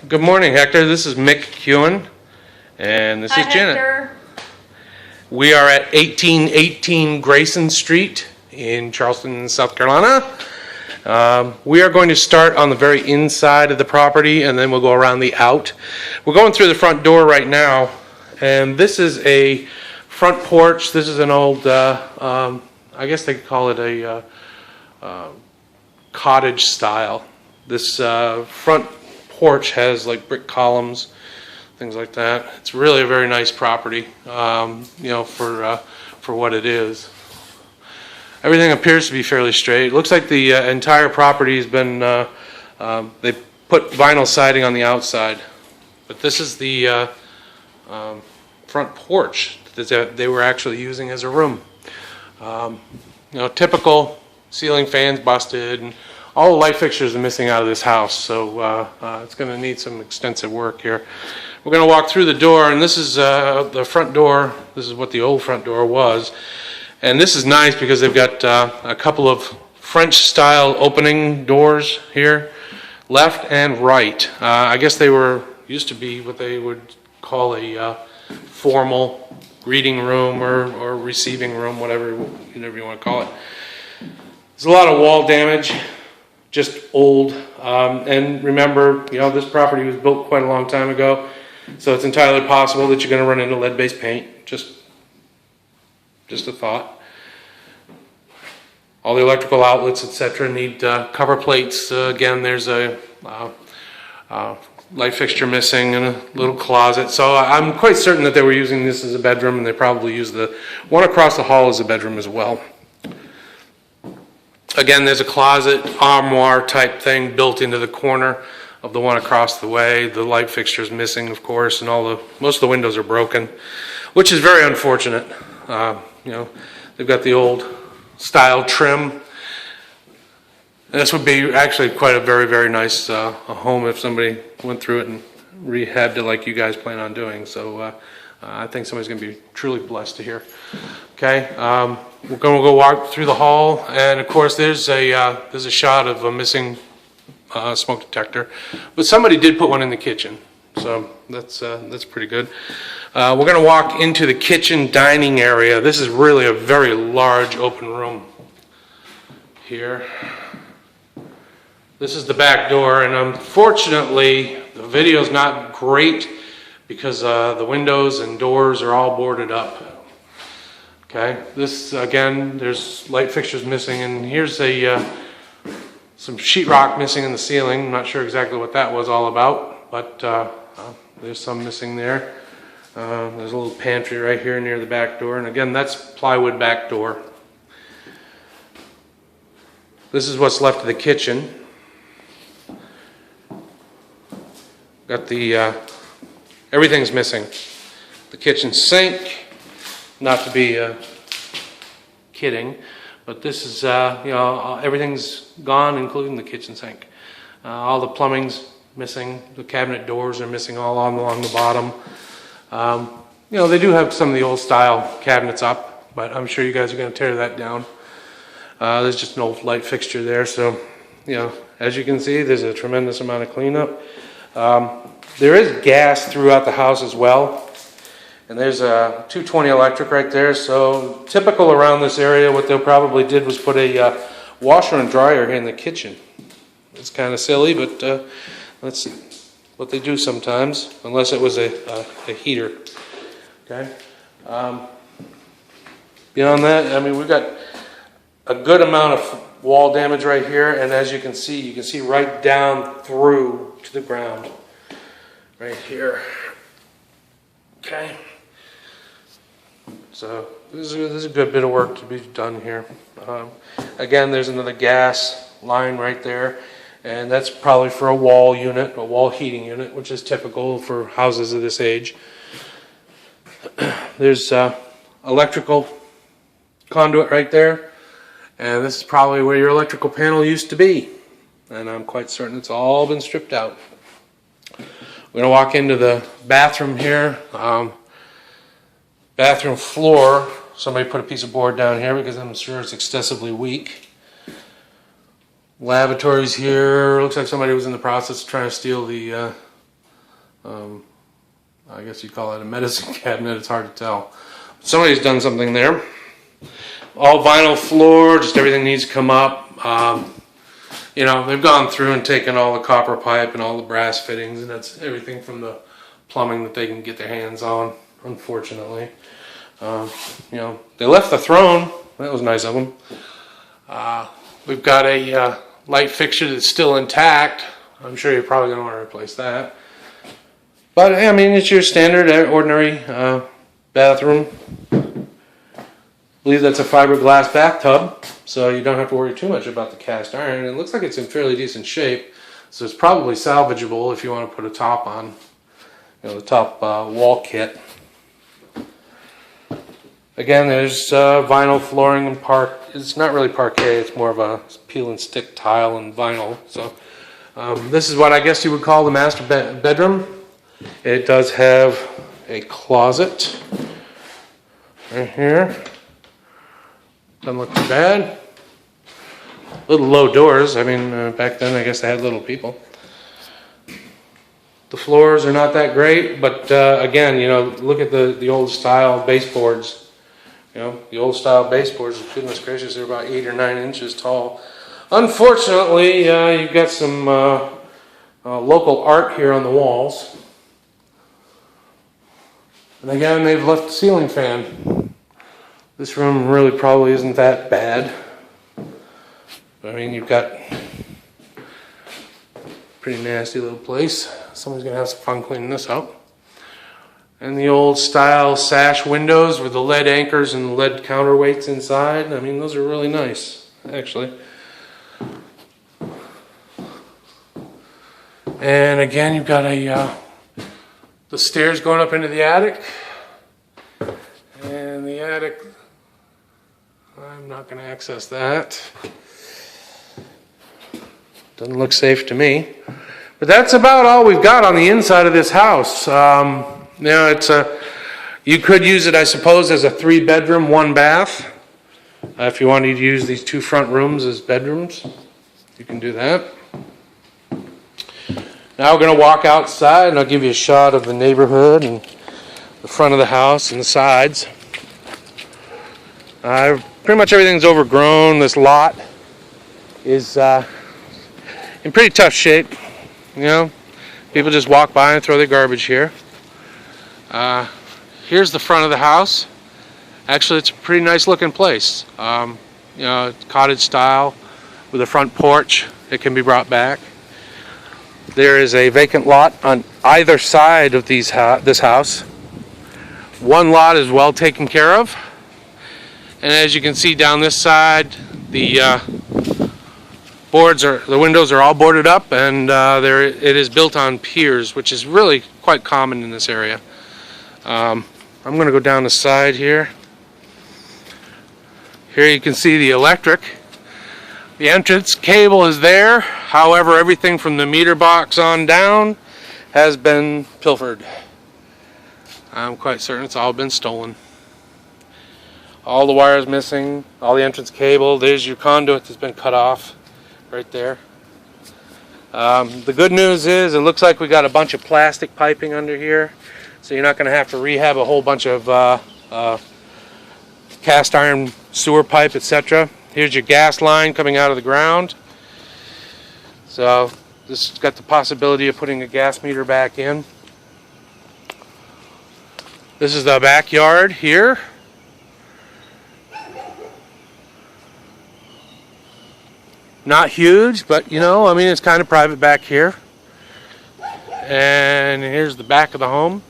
Good morning, Hector. This is Mick Kewen, and this Hi, is Janet. Hector. We are at 1818 Grayson Street in Charleston, South Carolina. We are going to start on the very inside of the property, and then we'll go around the out. We're going through the front door right now, and this is a front porch. This is an old, I guess they call it a cottage style. This front porch has like brick columns, things like that. It's really a very nice property, for what it is. Everything appears to be fairly straight. It looks like the entire property has been, they put vinyl siding on the outside. But this is the front porch that they were actually using as a room. Typical ceiling fans busted, and all the light fixtures are missing out of this house, so it's going to need some extensive work here. We're going to walk through the door, and this is the front door. This is what the old front door was. And this is nice because they've got a couple of French-style opening doors here, left and right. I guess they used to be what they would call a formal reading room or receiving room, whatever you want to call it. There's a lot of wall damage, just old. And remember, this property was built quite a long time ago, so it's entirely possible that you're going to run into lead-based paint. Just a thought. All the electrical outlets, etc., need cover plates. Again, there's a light fixture missing and a little closet. So I'm quite certain that they were using this as a bedroom, and they probably used the one across the hall as a bedroom as well. Again, there's a closet, armoire type thing built into the corner of the one across the way. The light fixture is missing, of course, and most of the windows are broken, which is very unfortunate. They've got the old style trim. And this would be actually quite a very, very nice home if somebody went through it and rehabbed it like you guys plan on doing. So I think somebody's going to be truly blessed to hear. Okay, we're going to go walk through the hall, and of course there's a shot of a missing smoke detector, but somebody did put one in the kitchen, so that's pretty good. We're going to walk into the kitchen dining area. This is really a very large open room here. This is the back door, and unfortunately the video is not great because the windows and doors are all boarded up. Okay, this again, there's light fixtures missing, and here's some sheetrock missing in the ceiling. I'm not sure exactly what that was all about, but there's some missing there. There's a little pantry right here near the back door, and again, that's plywood back door. This is what's left of the kitchen. Got the everything's missing. The kitchen sink, not to be kidding, but this is everything's gone, including the kitchen sink. All the plumbing's missing. The cabinet doors are missing all along the bottom. They do have some of the old style cabinets up, but I'm sure you guys are going to tear that down. There's just an old light fixture there, so as you can see, there's a tremendous amount of cleanup. There is gas throughout the house as well, and there's a 220 electric right there. So typical around this area, what they probably did was put a washer and dryer here in the kitchen. It's kind of silly, but that's what they do sometimes, unless it was a heater. Okay. Beyond that, we've got a good amount of wall damage right here, and as you can see right down through to the ground, right here. Okay. So this is a good bit of work to be done here. Again, there's another gas line right there, and that's probably for a wall heating unit, which is typical for houses of this age. There's electrical conduit right there, and this is probably where your electrical panel used to be, and I'm quite certain it's all been stripped out. We're going to walk into the bathroom here. Bathroom floor, somebody put a piece of board down here because I'm sure it's excessively weak. Lavatories here. Looks like somebody was in the process of trying to steal the I guess you call it a medicine cabinet, it's hard to tell. Somebody's done something there. All vinyl floor, just everything needs to come up. You know, they've gone through and taken all the copper pipe and all the brass fittings, and that's everything from the plumbing that they can get their hands on, unfortunately. You know, they left the throne. That was nice of them. We've got a light fixture that's still intact. I'm sure you're probably going to want to replace that. But, I mean, it's your standard, ordinary bathroom. I believe that's a fiberglass bathtub, so you don't have to worry too much about the cast iron. It looks like it's in fairly decent shape, so it's probably salvageable if you want to put a top on, you know, the top wall kit. Again, there's vinyl flooring and it's not really parquet, it's more of a peel and stick tile and vinyl. So this is what I guess you would call the master bedroom. It does have a closet right here. Doesn't look too bad. Little low doors. I mean, back then I guess they had little people. The floors are not that great, but again, you know, look at the old style baseboards. You know, the old style baseboards, goodness gracious, they're about 8 or 9 inches tall. Unfortunately, you've got some local art here on the walls. And again, they've left the ceiling fan. This room really probably isn't that bad. I mean, you've got a pretty nasty little place. Somebody's going to have some fun cleaning this up. And the old style sash windows with the lead anchors and lead counterweights inside. I mean, those are really nice, actually. And again, you've got the stairs going up into the attic. And the attic, I'm not going to access that. Doesn't look safe to me. But that's about all we've got on the inside of this house. You know, you could use it, I suppose, as a 3-bedroom, 1-bath. If you wanted to use these 2 front rooms as bedrooms, you can do that. Now we're going to walk outside, and I'll give you a shot of the neighborhood and the front of the house and the sides. Pretty much everything's overgrown. This lot is in pretty tough shape. You know, people just walk by and throw their garbage here. Here's the front of the house. Actually, it's a pretty nice looking place. You know, cottage style with a front porch that can be brought back. There is a vacant lot on either side of this house. One lot is well taken care of. And as you can see down this side, the windows are all boarded up, and it is built on piers, which is really quite common in this area. I'm going to go down the side here. Here you can see the electric. The entrance cable is there. However, everything from the meter box on down has been pilfered. I'm quite certain it's all been stolen. All the wires missing, all the entrance cable. There's your conduit that's been cut off right there. The good news is it looks like we got a bunch of plastic piping under here, so you're not going to have to rehab a whole bunch of cast iron sewer pipe, etc. Here's your gas line coming out of the ground. So this has got the possibility of putting a gas meter back in. This is the backyard here. Not huge, but you know, I mean, it's kind of private back here. And here's the back of the home.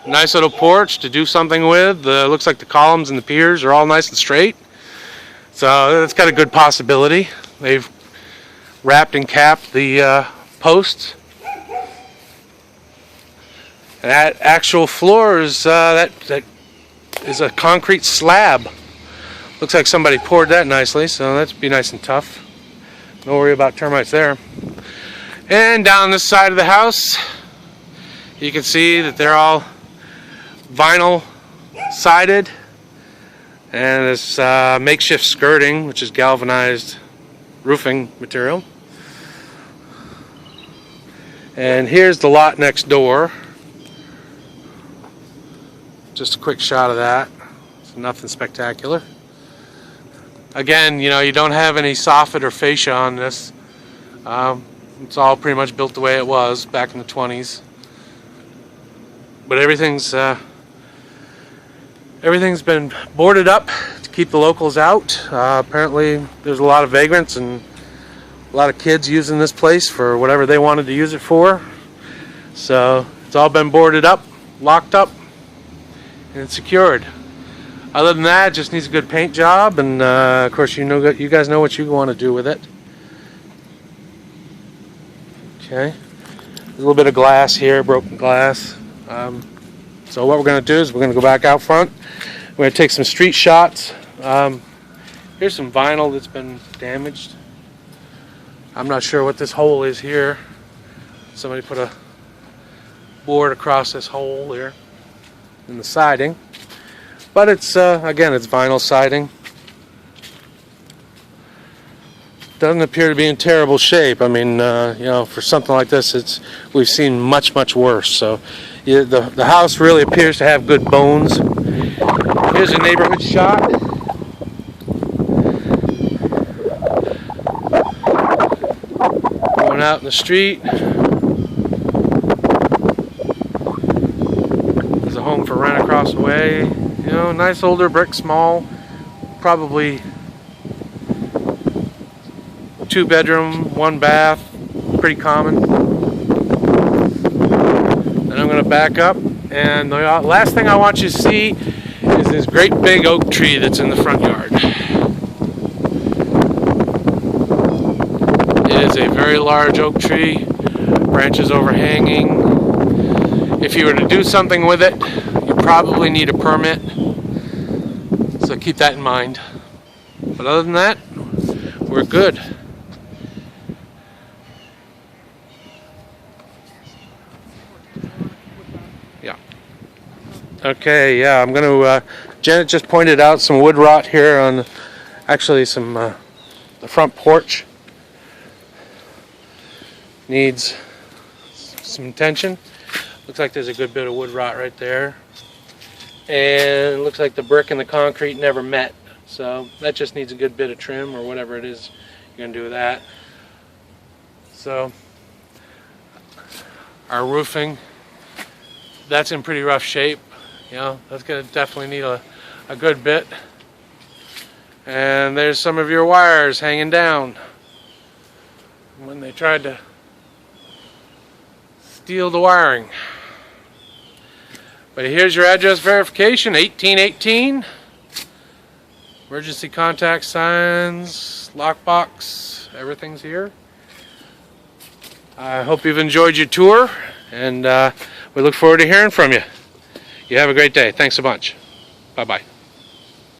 Nice little porch to do something with. Looks like the columns and the piers are all nice and straight. So that's got a good possibility. They've wrapped and capped the posts. That actual floor is that is a concrete slab. Looks like somebody poured that nicely, so that'd be nice and tough. Don't worry about termites there. And down this side of the house, you can see that they're all vinyl sided, and this makeshift skirting, which is galvanized roofing material. And here's the lot next door. Just a quick shot of that. It's nothing spectacular. Again, you know, you don't have any soffit or fascia on this. It's all pretty much built the way it was back in the 20s. But everything's been boarded up to keep the locals out. Apparently there's a lot of vagrants and a lot of kids using this place for whatever they wanted to use it for. So it's all been boarded up, locked up, and it's secured. Other than that, it just needs a good paint job, and of course you guys know what you want to do with it. Okay, a little bit of glass here, broken glass. So what we're going to do is we're going to go back out front. We're going to take some street shots. Here's some vinyl that's been damaged. I'm not sure what this hole is here. Somebody put a board across this hole here in the siding. But it's, again, it's vinyl siding. Doesn't appear to be in terrible shape. I mean, you know, for something like this, we've seen much worse. So the house really appears to have good bones. Here's a neighborhood shot. Going out in the street. There's a home for rent across the way. You know, nice older brick, small, probably 2-bedroom, 1 bath, pretty common. Then I'm going to back up, and the last thing I want you to see is this great big oak tree that's in the front yard. It is a very large oak tree, branches overhanging. If you were to do something with it, you probably need a permit. So keep that in mind. But other than that, we're good. Yeah. Okay, yeah, I'm going to, Janet just pointed out some wood rot here on, actually some, the front porch. Needs some attention. Looks like there's a good bit of wood rot right there. And it looks like the brick and the concrete never met. So that just needs a good bit of trim or whatever it is you're going to do with that. So our roofing, that's in pretty rough shape. You know, that's going to definitely need a good bit. And there's some of your wires hanging down when they tried to steal the wiring. But here's your address verification, 1818. Emergency contact signs, lockbox, everything's here. I hope you've enjoyed your tour, and we look forward to hearing from you. You have a great day. Thanks a bunch. Bye-bye.